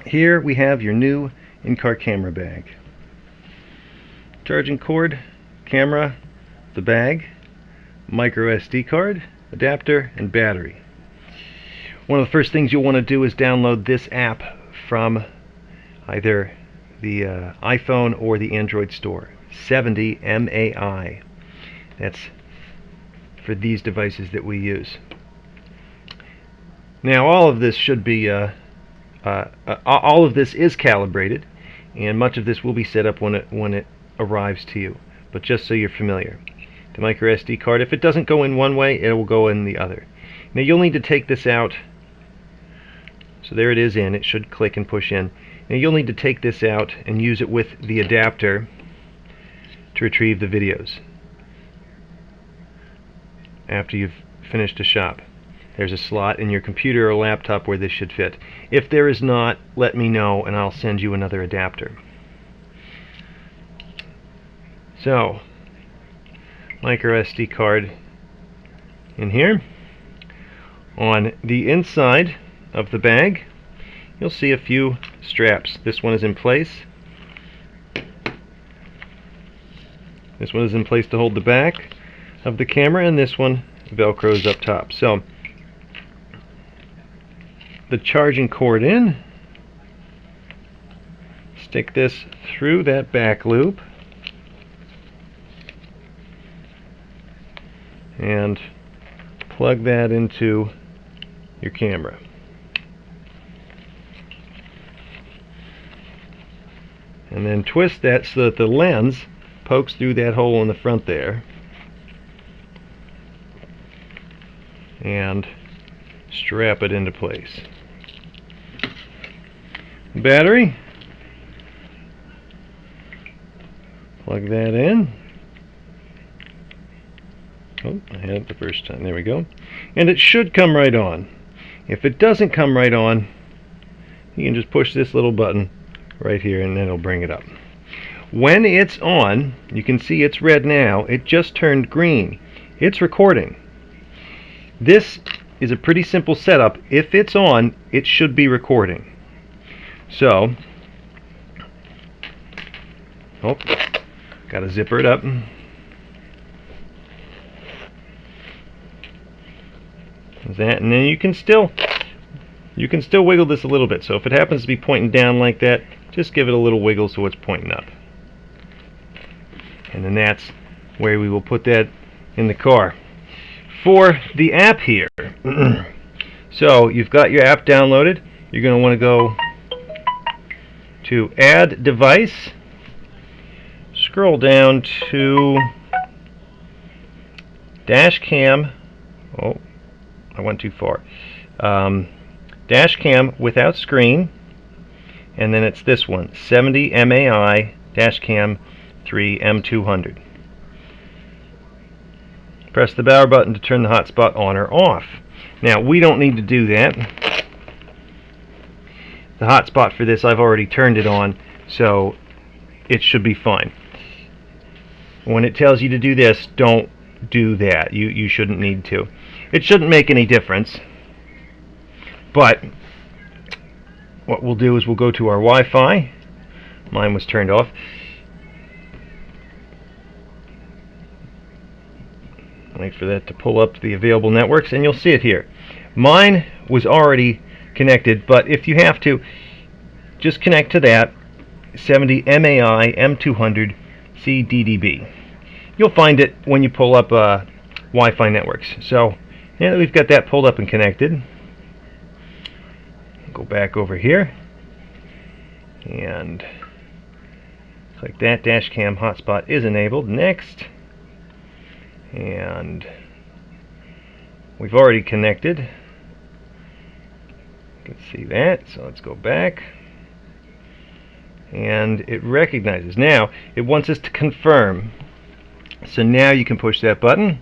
Here we have your new in-car camera bag. Charging cord, camera, the bag, micro SD card, adapter, and battery. One of the first things you'll want to do is download this app from either the iPhone or the Android store. 70 MAI. That's for these devices that we use. Now all of this should be all of this is calibrated, and much of this will be set up when it arrives to you. But just so you're familiar, the micro SD card, if it doesn't go in one way, it will go in the other. Now you'll need to take this out. So there it is in. It should click and push in. Now you'll need to take this out and use it with the adapter to retrieve the videos after you've finished a shop. There's a slot in your computer or laptop where this should fit. If there is not, let me know and I'll send you another adapter. So, micro SD card in here. On the inside of the bag, you'll see a few straps. This one is in place. This one is in place to hold the back of the camera, and this one velcros up top. So the charging cord in, stick this through that back loop, and plug that into your camera. And then twist that so that the lens pokes through that hole in the front there, and strap it into place. Battery, plug that in. Oh, I had it the first time. There we go. And it should come right on. If it doesn't come right on, you can just push this little button right here and then it'll bring it up. When it's on, you can see it's red now. It just turned green. It's recording. This is a pretty simple setup. If it's on, it should be recording. So, oh, gotta zipper it up. That, and then you can still wiggle this a little bit. So if it happens to be pointing down like that, just give it a little wiggle so it's pointing up. And then that's where we will put that in the car. For the app here, so you've got your app downloaded. You're going to want to go to Add Device, scroll down to Dash Cam. Oh, I went too far. Dash Cam without screen, and then it's this one, 70 MAI Dash Cam M200. Press the power button to turn the hotspot on or off. Now we don't need to do that. The hotspot for this, I've already turned it on, so it should be fine. When it tells you to do this, don't do that. You shouldn't need to. It shouldn't make any difference. But what we'll do is we'll go to our Wi-Fi. Mine was turned off. Wait for that to pull up the available networks, and you'll see it here. Mine was already connected, but if you have to, just connect to that 70 MAI M200 CDDB. You'll find it when you pull up Wi-Fi networks. So now that we've got that pulled up and connected, go back over here and click that. Dash Cam hotspot is enabled. Next. And we've already connected. You can see that. So let's go back. And it recognizes. Now, it wants us to confirm. So now you can push that button.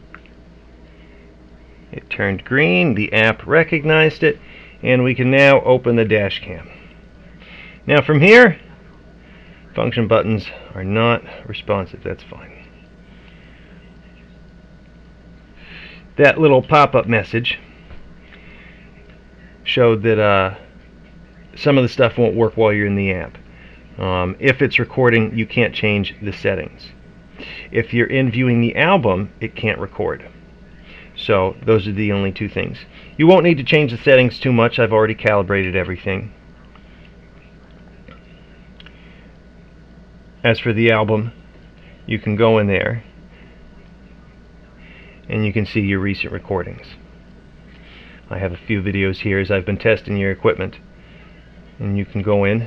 It turned green. The app recognized it. And we can now open the dash cam. Now from here, function buttons are not responsive. That's fine. That little pop-up message showed that some of the stuff won't work while you're in the app. If it's recording, you can't change the settings. If you're in viewing the album, it can't record. So those are the only two things. You won't need to change the settings too much. I've already calibrated everything. As for the album, you can go in there and you can see your recent recordings. I have a few videos here as I've been testing your equipment, and you can go in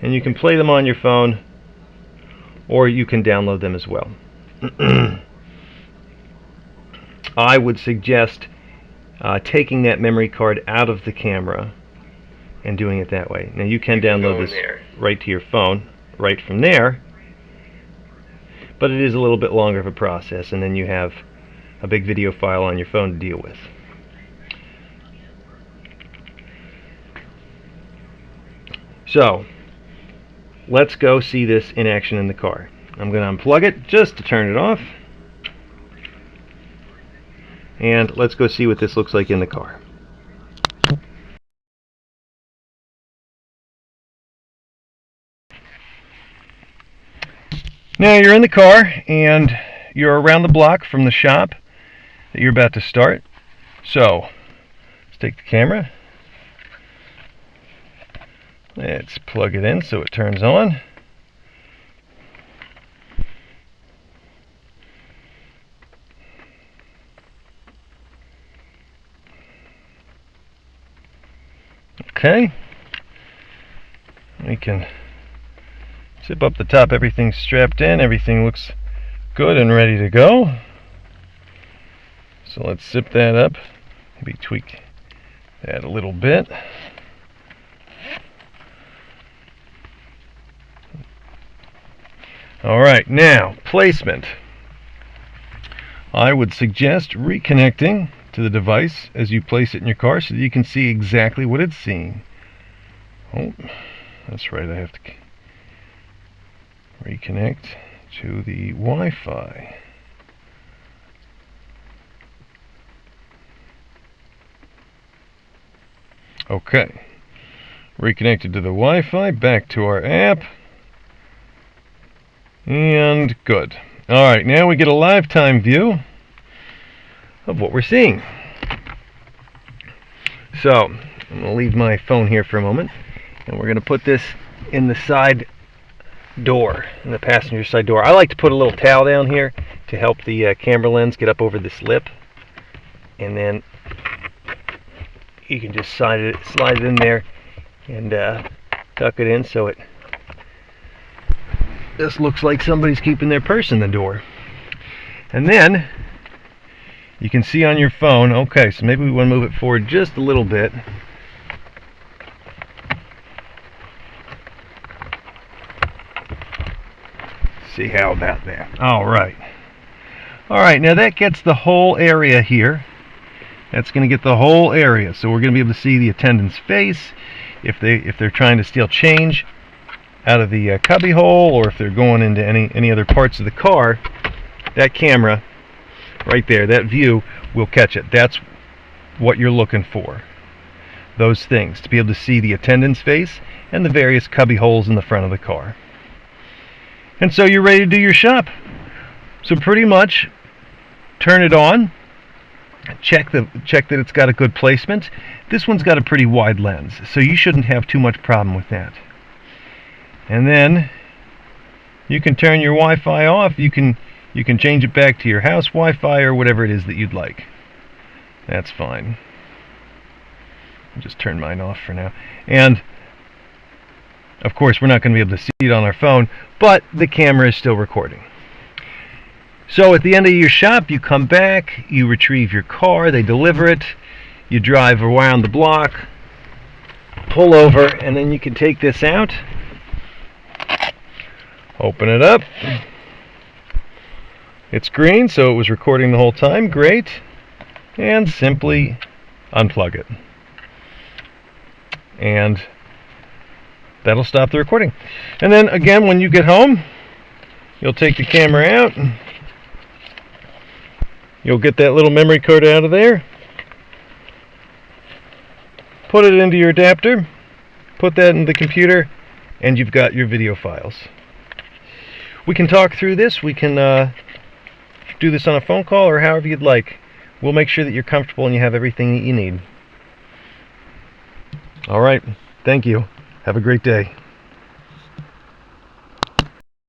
and you can play them on your phone, or you can download them as well. I would suggest taking that memory card out of the camera and doing it that way. Now you can download this right to your phone right from there, but it is a little bit longer of a process, and then you have a big video file on your phone to deal with. So let's go see this in action in the car. I'm going to unplug it just to turn it off, and let's go see what this looks like in the car. Now you're in the car and you're around the block from the shop that you're about to start. So let's take the camera, let's plug it in so it turns on. Okay, we can zip up the top. Everything's strapped in, everything looks good and ready to go. So let's zip that up, maybe tweak that a little bit. Alright, now placement. I would suggest reconnecting to the device as you place it in your car so that you can see exactly what it's seeing. Oh, that's right, I have to reconnect to the Wi-Fi. Okay, reconnected to the Wi-Fi, back to our app, and good. Alright, now we get a live time view of what we're seeing. So, I'm going to leave my phone here for a moment, and we're going to put this in the side door, in the passenger side door. I like to put a little towel down here to help the camera lens get up over this lip, and then you can just slide it in there and tuck it in so it just looks like somebody's keeping their purse in the door. And then you can see on your phone, okay, so maybe we want to move it forward just a little bit. See, how about that? Alright, now that gets the whole area here. That's going to get the whole area, so we're going to be able to see the attendant's face if they're trying to steal change out of the cubby hole, or if they're going into any other parts of the car. That camera right there, that view, will catch it. That's what you're looking for, those things, to be able to see the attendant's face and the various cubby holes in the front of the car. And so you're ready to do your shop. So pretty much turn it on, check that it's got a good placement. This one's got a pretty wide lens, so you shouldn't have too much problem with that. And then you can turn your Wi-Fi off. You can change it back to your house Wi-Fi or whatever it is that you'd like. That's fine. I'll just turn mine off for now. And of course, we're not going to be able to see it on our phone, but the camera is still recording. So at the end of your shop, you come back, you retrieve your car, they deliver it, you drive around the block, pull over, and then you can take this out, open it up. It's green, so it was recording the whole time. Great. And simply unplug it. And that'll stop the recording. And then again, when you get home, you'll take the camera out. You'll get that little memory card out of there. put it into your adapter, put that in the computer, and you've got your video files. We can talk through this. We can do this on a phone call or however you'd like. We'll make sure that you're comfortable and you have everything that you need. Alright, thank you. Have a great day.